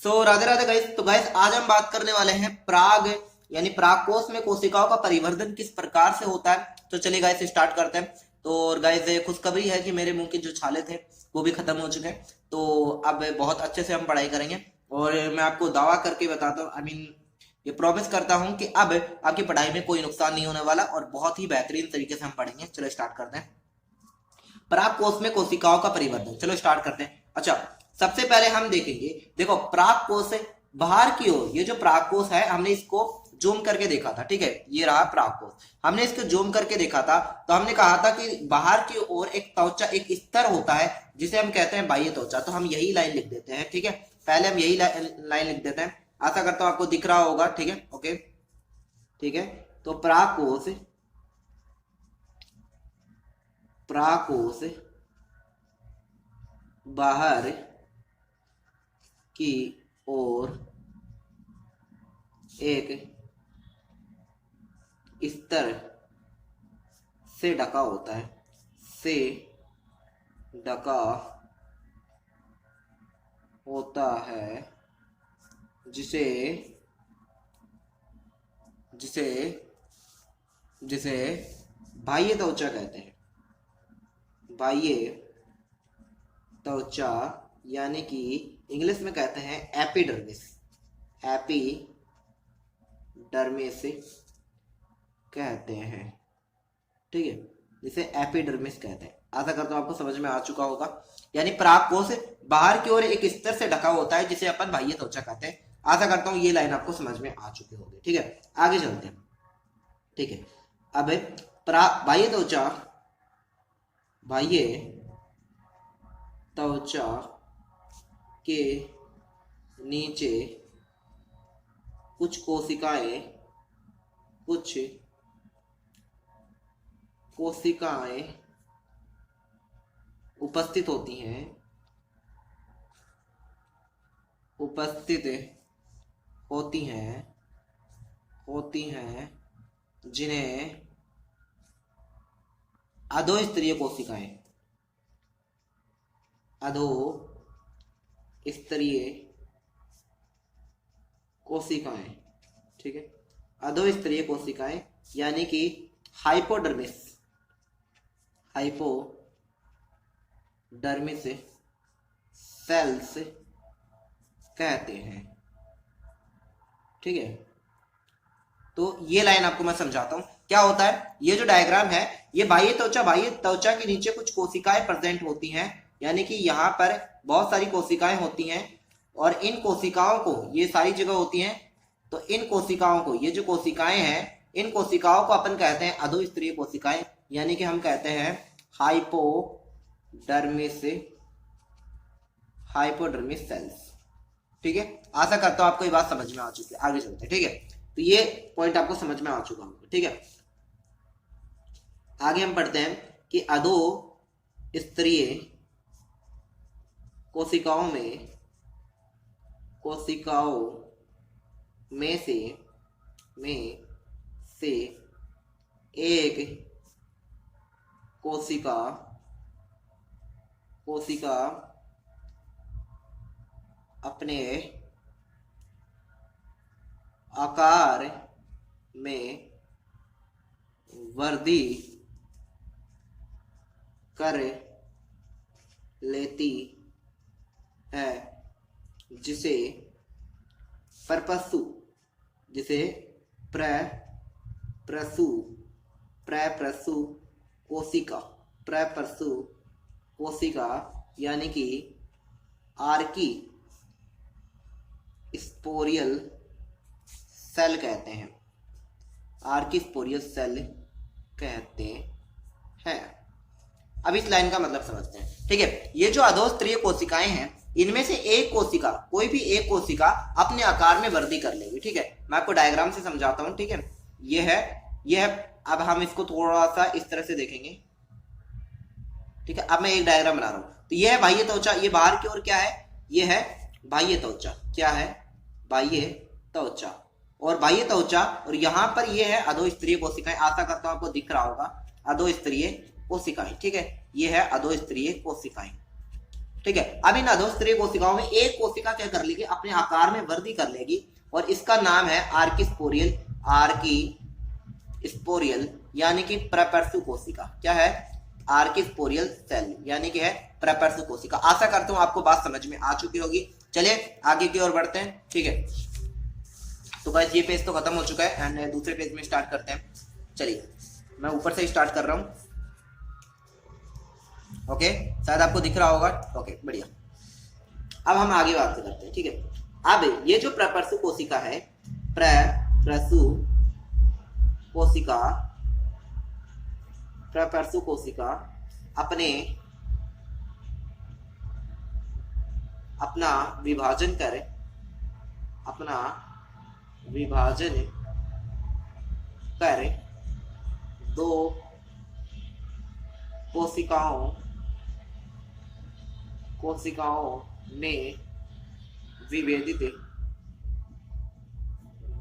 Radhe Radhe guys. तो guys आज हम बात करने वाले हैं प्राग यानी प्राग कोष में कोशिकाओं का परिवर्धन किस प्रकार से होता है। तो चलिए गाइस स्टार्ट करते हैं। तो गाइस खुशखबरी है कि मेरे मुंह के जो छाले थे वो भी खत्म हो चुके हैं। तो अब बहुत अच्छे से हम पढ़ाई करेंगे और मैं आपको दावा करके बताता हूँ, ये प्रॉमिस करता हूँ कि अब आपकी पढ़ाई में कोई नुकसान नहीं होने वाला और बहुत ही बेहतरीन तरीके से हम पढ़ेंगे। चलो स्टार्ट करते हैं। प्राग कोष में कोशिकाओं का परिवर्तन, चलो स्टार्ट करते हैं। अच्छा, सबसे पहले हम देखेंगे, देखो प्राग कोष से बाहर की ओर, ये जो प्राग कोष है हमने इसको जूम करके देखा था, ठीक है, ये रहा प्राग कोष। हमने इसको जूम करके देखा था तो हमने कहा था कि बाहर की ओर एक त्वचा, एक स्तर होता है जिसे हम कहते हैं बाह्य त्वचा। तो हम यही लाइन लिख देते हैं, ठीक है, पहले हम यही लाइन लिख देते हैं। आशा करता हूं आपको दिख रहा होगा, ठीक है, ओके, ठीक है। तो प्राग कोष बाहर की ओर एक स्तर से ढका होता है, से ढका होता है, जिसे जिसे जिसे बाह्य त्वचा कहते हैं। बाह्य त्वचा यानी कि इंग्लिश में कहते हैं एपिडर्मिस, एपिडर्मिस कहते हैं, ठीक है, जिसे एपिडर्मिस कहते हैं। आशा करता हूं आपको समझ में आ चुका होगा। यानी प्राग कोष बाहर की ओर एक स्तर से ढका होता है जिसे अपन बाह्य त्वचा कहते हैं। आशा करता हूं ये लाइन आपको समझ में आ चुकी होगी, ठीक है। आगे चलते हैं, ठीक है। अब बाह्य त्वचा के नीचे कुछ कोशिकाएं उपस्थित होती हैं जिन्हें अधोस्तरीय कोशिकाएं, ठीक है, अधोस्तरीय कोशिकाएं यानी कि हाइपोडर्मिस सेल्स कहते हैं, ठीक है। तो ये लाइन आपको मैं समझाता हूं क्या होता है। ये जो डायग्राम है, ये बाह्य त्वचा के नीचे कुछ कोशिकाएं प्रेजेंट होती हैं, यानी कि यहाँ पर बहुत सारी कोशिकाएं होती हैं और इन कोशिकाओं को, ये सारी जगह होती हैं, तो इन कोशिकाओं को, ये जो कोशिकाएं हैं, इन कोशिकाओं को अपन कहते हैं अधोस्तरीय कोशिकाएं, यानी कि हम कहते हैं हाइपोडर्मिस सेल्स, ठीक है। आशा करता हूं आपको ये बात समझ में आ चुकी है। आगे चलते हैं, ठीक है। तो ये पॉइंट आपको समझ में आ चुका होगा, ठीक है। आगे हम पढ़ते हैं कि अधोस्तरीय कोशिकाओं में से एक कोशिका अपने आकार में वृद्धि कर लेती है, जिसे प्रप्रसु कोशिका यानी कि आर्की स्पोरियल सेल कहते हैं, अब इस लाइन का मतलब समझते हैं, ठीक है। ये जो अधोस्तरीय कोशिकाएं हैं, इनमें से एक कोशिका, कोई भी एक कोशिका अपने आकार में वृद्धि कर लेगी, ठीक है। मैं आपको डायग्राम से समझाता हूं, ठीक है। ये है। अब हम इसको थोड़ा सा इस तरह से देखेंगे, ठीक है। अब मैं एक डायग्राम बना रहा हूं। तो ये है बाह्य त्वचा, ये बाहर की ओर क्या है, ये है बाह्य त्वचा, क्या है, बाह्य त्वचा, और बाह्य त्वचा, और यहाँ पर ये है अधोस्तरीय कोशिकाएं। आशा करता हूं आपको दिख रहा होगा, अधोस्तरीय कोशिकाएं, ठीक है, ये है अधोस्तरीय कोशिकाएं, ठीक ठीक है। अब इन अधोस्तरीय कोशिकाओं में एक कोशिका क्या कर लेगी, अपने आकार में वृद्धि कर लेगी और इसका नाम है आर्किस्पोरियल। आर्किस्पोरियल यानी कि प्रपर्शु कोशिका। क्या है? आर्किस्पोरियल सेल यानी कि है प्रपर्शु कोशिका। आशा करता हूं आपको बात समझ में आ चुकी होगी। चलिए आगे की ओर बढ़ते हैं। ठीक है, तो गाइस ये पेज तो खत्म हो चुका है एंड दूसरे पेज में स्टार्ट करते हैं। चलिए मैं ऊपर से स्टार्ट कर रहा हूं। ओके, शायद आपको दिख रहा होगा। ओके, बढ़िया। अब हम आगे बात करते हैं। ठीक है, अब ये जो प्रपर्शु कोशिका है, प्रपर्शु कोशिका अपना विभाजन कर दो कोशिकाओं में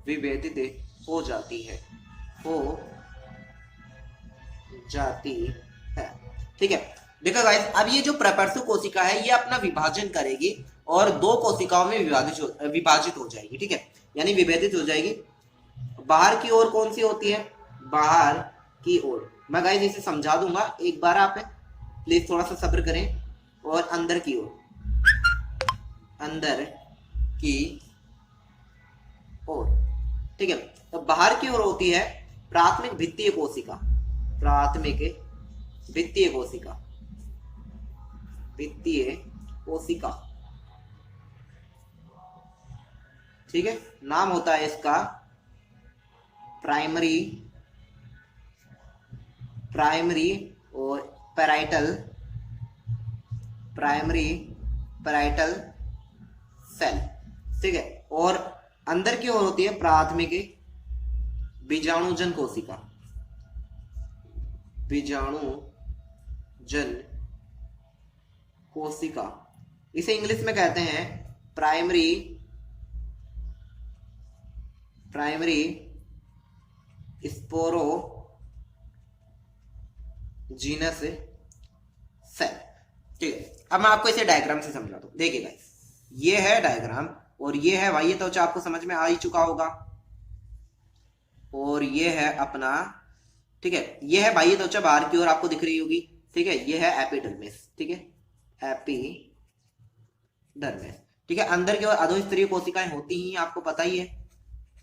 विभेदित हो जाती है। ठीक है, देखो गाइस, अब ये जो प्रपर्शु कोशिका है ये अपना विभाजन करेगी और दो कोशिकाओं में विभाजित हो जाएगी। ठीक है, यानी विभेदित हो जाएगी। बाहर की ओर कौन सी होती है? बाहर की ओर। मैं गाइस इसे समझा दूंगा एक बार, आप प्लीज थोड़ा सा सब्र करें। और अंदर की ओर, ठीक है। तो बाहर की ओर होती है प्राथमिक भित्तीय कोशिका। ठीक है, नाम होता है इसका प्राइमरी और पैराइटल सेल। ठीक है, और अंदर की ओर होती है प्राथमिक बीजाणुजन कोशिका। इसे इंग्लिश में कहते हैं प्राइमरी स्पोरोजीनस सेल। ठीक है, अब मैं आपको इसे डायग्राम से समझाता हूं। देखिए गाइस, ये है डायग्राम और ये है बाह्य त्वचा, आपको समझ में आ ही चुका होगा। और ये है अपना, ठीक है, ये है बाह्य त्वचा, बाहर की ओर आपको दिख रही होगी। ठीक है, ये है एपिडर्मिस। ठीक है, एपिडर्मिस। ठीक है, अंदर की ओर अधोस्तरीय कोशिकाएं होती ही, आपको पता ही है।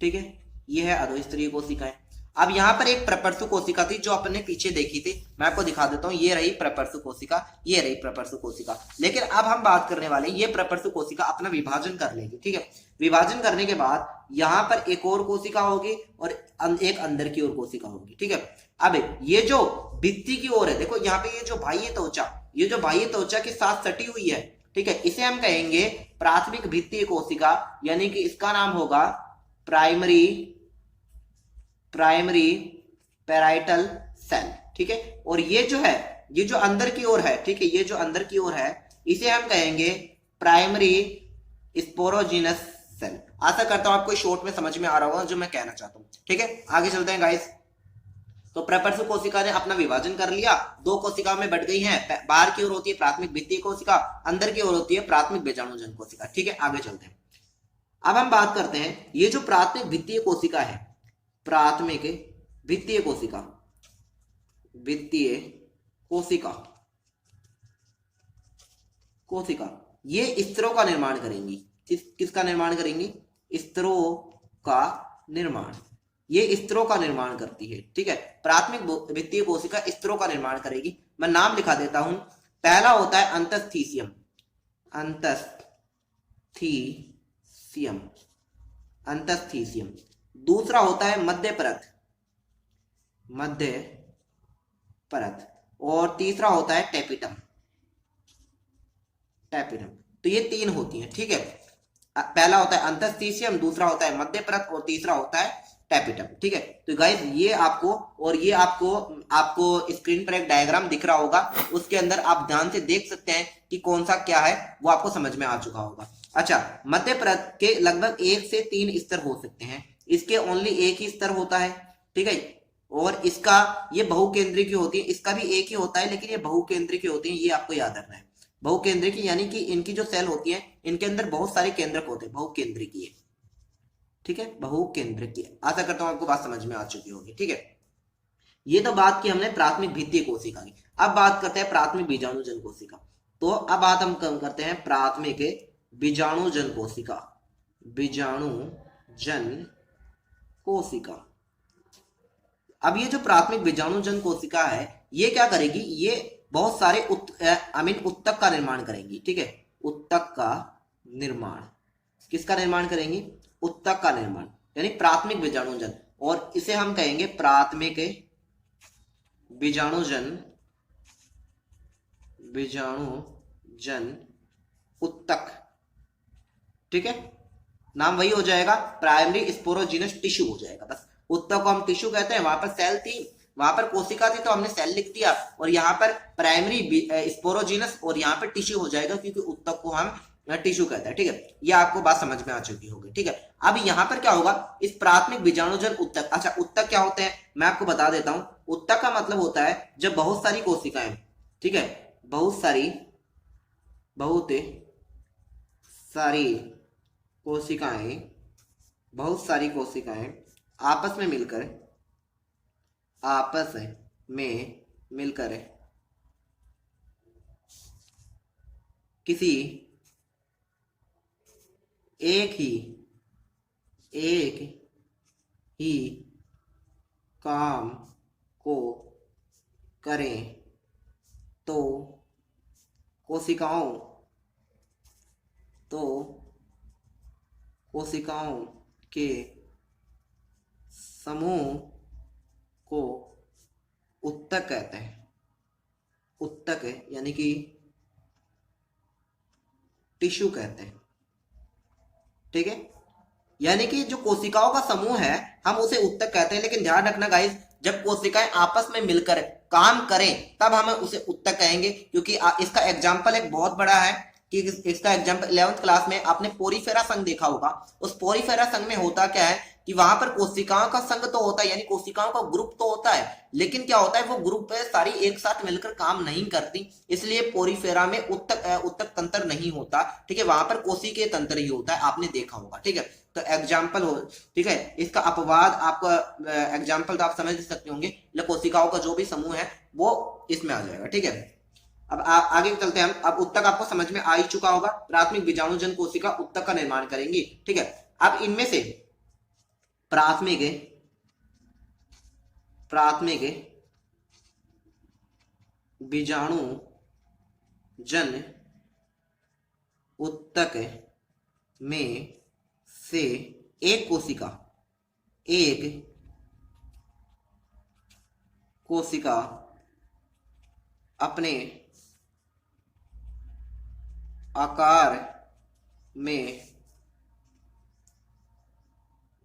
ठीक है, ये है अधोस्तरीय कोशिकाएं। अब यहाँ पर एक प्रपर्शु कोशिका थी जो अपने पीछे देखी थी, मैं आपको दिखा देता हूँ। ये रही प्रपर्शु कोशिका, ये रही प्रपर्शु कोशिका। लेकिन अब हम बात करने वाले हैं, ये प्रपर्शु कोशिका अपना विभाजन कर लेगी। ठीक है, विभाजन करने के बाद यहाँ पर एक और कोशिका होगी और एक अंदर की ओर कोशिका होगी। ठीक है, अब ये जो भित्ति की ओर है, देखो यहाँ पे ये जो बाह्य त्वचा के साथ सटी हुई है। ठीक है, इसे हम कहेंगे प्राथमिक भित्तीय कोशिका, यानी कि इसका नाम होगा प्राइमरी पैराइटल सेल। ठीक है, और ये जो है, ये जो अंदर की ओर है, ठीक है, ये जो अंदर की ओर है, इसे हम कहेंगे प्राइमरी स्पोरोजीनस सेल। आशा करता हूं आपको शॉर्ट में समझ में आ रहा होगा जो मैं कहना चाहता हूं। ठीक है, आगे चलते हैं गाइस। तो प्रपर्शु कोशिका ने अपना विभाजन कर लिया, दो कोशिकाओं में बढ़ गई हैं। बाहर की ओर होती है प्राथमिक भित्तीय कोशिका, अंदर की ओर होती है प्राथमिक बीजाणुजन कोशिका। ठीक है, आगे चलते हैं। अब हम बात करते हैं, ये जो प्राथमिक भित्तीय कोशिका है, प्राथमिक भित्तीय कोशिका ये स्तरों का निर्माण करेंगी। किसका निर्माण करेंगी? स्तरों का निर्माण। ये स्तरों का निर्माण करती है। ठीक है, प्राथमिक भित्तीय कोशिका स्तरों का निर्माण करेगी। मैं नाम लिखा देता हूं। पहला होता है अंतस्थीसियम। दूसरा होता है मध्य परत और तीसरा होता है टेपिटम। तो ये तीन होती हैं। ठीक है, पहला होता है अंतस्थीसियम, दूसरा होता है मध्य परत और तीसरा होता है टेपिटम। ठीक है, तो गाइस ये आपको स्क्रीन पर एक डायग्राम दिख रहा होगा, उसके अंदर आप ध्यान से देख सकते हैं कि कौन सा क्या है, वो आपको समझ में आ चुका होगा। अच्छा, मध्य परत के लगभग 1 से 3 स्तर हो सकते हैं, इसके ओनली एक ही स्तर होता है। ठीक है, और इसका ये बहुकेंद्रीय की होती है, इसका भी एक ही होता है लेकिन ये बहुकेंद्रीय की होती है, ये आपको याद रखना है। बहुकेंद्रिकी यानी कि इनकी जो सेल होती है इनके अंदर बहुत सारे केंद्रक होते हैं, बहुकेंद्रिकीय। ठीक है, बहुकेंद्रिकीय। आशा करता हूं आपको बात समझ में आ चुकी होगी। ठीक है, ये तो बात की हमने प्राथमिक भित्तीय कोशिका की। अब बात करते हैं प्राथमिक बीजाणुजन कोशिका। तो अब बात हम कम करते हैं प्राथमिक बीजाणुजन कोशिका, बीजाणुजन कोशिका। अब ये जो प्राथमिक बीजाणुजन कोशिका है ये क्या करेगी, ये बहुत सारे उत्तक का निर्माण करेंगी। ठीक है, उत्तक का निर्माण, किसका निर्माण करेंगी, उत्तक का निर्माण, यानी प्राथमिक बीजाणुजन। और इसे हम कहेंगे प्राथमिक बीजाणुजन, बीजाणुजन उत्तक। ठीक है, नाम वही हो जाएगा, प्राइमरी स्पोरोजिनस टिश्यू हो जाएगा। बस उत्तक को हम टिश्यू कहते हैं, वहां पर सेल थी, वहां पर कोशिका थी तो हमने सेल लिख दिया, और यहाँ पर प्राइमरी स्पोरोजिनस और यहाँ पर टिश्यू हो जाएगा क्योंकि उत्तक को हम टिश्यू कहते हैं। ठीक है, ये आपको बात समझ में आ चुकी होगी। ठीक है, अब यहाँ पर क्या होगा, इस प्राथमिक बीजाणुजन उत्तक, अच्छा उत्तक क्या होते हैं मैं आपको बता देता हूं। उत्तक का मतलब होता है जब बहुत सारी कोशिकाएं, ठीक है, बहुत सारी कोशिकाएं, बहुत सारी कोशिकाएं आपस में मिलकर किसी एक ही काम को करें तो कोशिकाओं के समूह को उत्तक कहते हैं। उत्तक यानी कि टिश्यू कहते हैं। ठीक है, यानी कि जो कोशिकाओं का समूह है हम उसे उत्तक कहते हैं। लेकिन ध्यान रखना गाइस, जब कोशिकाएं आपस में मिलकर काम करें तब हम उसे उत्तक कहेंगे, क्योंकि इसका एग्जाम्पल एक बहुत बड़ा है कि इसका एग्जाम्पल 11th क्लास में आपने पोरीफेरा संघ देखा होगा। उस पोरीफेरा संघ में होता क्या है कि वहां पर कोशिकाओं का संघ तो होता है, यानी कोशिकाओं का ग्रुप तो होता है, लेकिन क्या होता है वो ग्रुप सारी एक साथ मिलकर काम नहीं करती, इसलिए पोरीफेरा में उत्तक तंत्र नहीं होता। ठीक है, वहां पर कोशिकीय तंत्र ही होता है, आपने देखा होगा। ठीक है, तो एग्जाम्पल हो, ठीक है, इसका अपवाद आपका एग्जाम्पल तो आप समझ सकते होंगे, कोशिकाओं का जो भी समूह है वो इसमें आ जाएगा। ठीक है, अब आगे चलते हैं हम। अब उत्तक आपको समझ में आ ही चुका होगा, प्राथमिक बीजाणुजन कोशिका उत्तक का निर्माण करेंगी। ठीक है, अब इनमें से प्राथमिक बीजाणुजन उत्तक में से एक कोशिका अपने आकार में,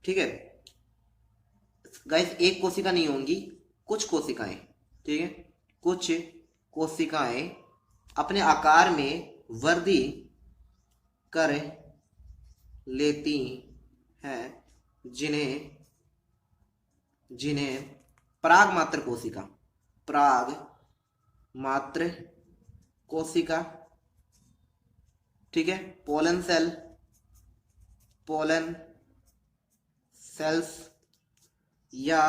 ठीक है गाइस, एक कोशिका नहीं होंगी, कुछ कोशिकाएं, ठीक है, कुछ कोशिकाएं अपने आकार में वृद्धि कर लेती हैं, जिन्हें पराग मात्र कोशिका, ठीक है, पोलन सेल्स या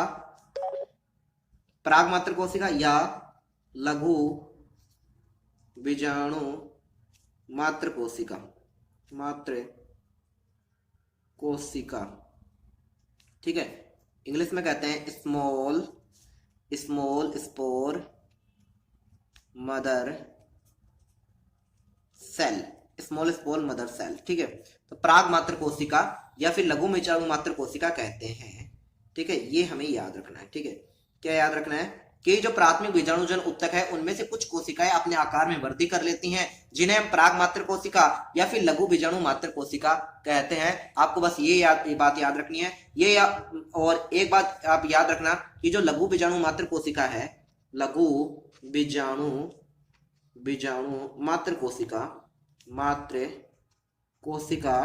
पराग मात्र कोशिका या लघु बीजाणु मात्र कोशिका, ठीक है, इंग्लिश में कहते हैं small spore mother cell, small spore mother cell. ठीक है, तो पराग मात्र कोशिका या फिर लघु बीजाणु मात्र कोशिका कहते हैं। ठीक है, ये हमें याद रखना है। ठीक है, क्या याद रखना है कि जो प्राथमिक बीजाणुजन उत्तक है उनमें से कुछ कोशिकाएं अपने आकार में वृद्धि कर लेती हैं, जिन्हें हम पराग मात्र कोशिका या फिर लघु बीजाणु मात्र कोशिका कहते हैं। आपको बस ये बात याद रखनी है। और एक बात आप याद रखना कि जो लघु बीजाणु मात्र कोशिका है, लघु बीजाणु मात्र कोशिका,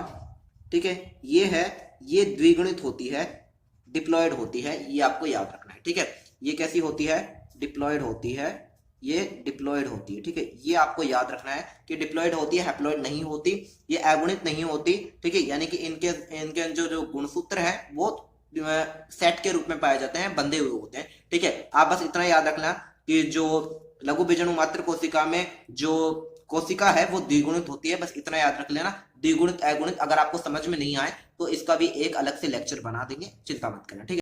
ठीक है, ये द्विगुणित होती है, डिप्लॉयड होती है, ये आपको याद रखना है। ठीक है, ये कैसी होती है, डिप्लॉयड होती है, ये डिप्लॉयड होती है, ठीक है। ये आपको याद रखना है कि डिप्लॉयड होती है, हैप्लॉयड नहीं होती, ये अगुणित नहीं होती, ठीक है। यानी कि इनके इनके जो जो गुणसूत्र है वो सेट के रूप में पाए जाते हैं, बंधे हुए होते हैं, ठीक है। आप बस इतना याद रखना कि जो लघु बीजाणु मात्र कोशिका में जो कोशिका है वो द्विगुणित होती है, बस इतना याद रख लेना। द्विगुणित अगुणित अगर आपको समझ में नहीं आए तो इसका भी एक अलग से लेक्चर बना देंगे, चिंता मत करना, ठीक है।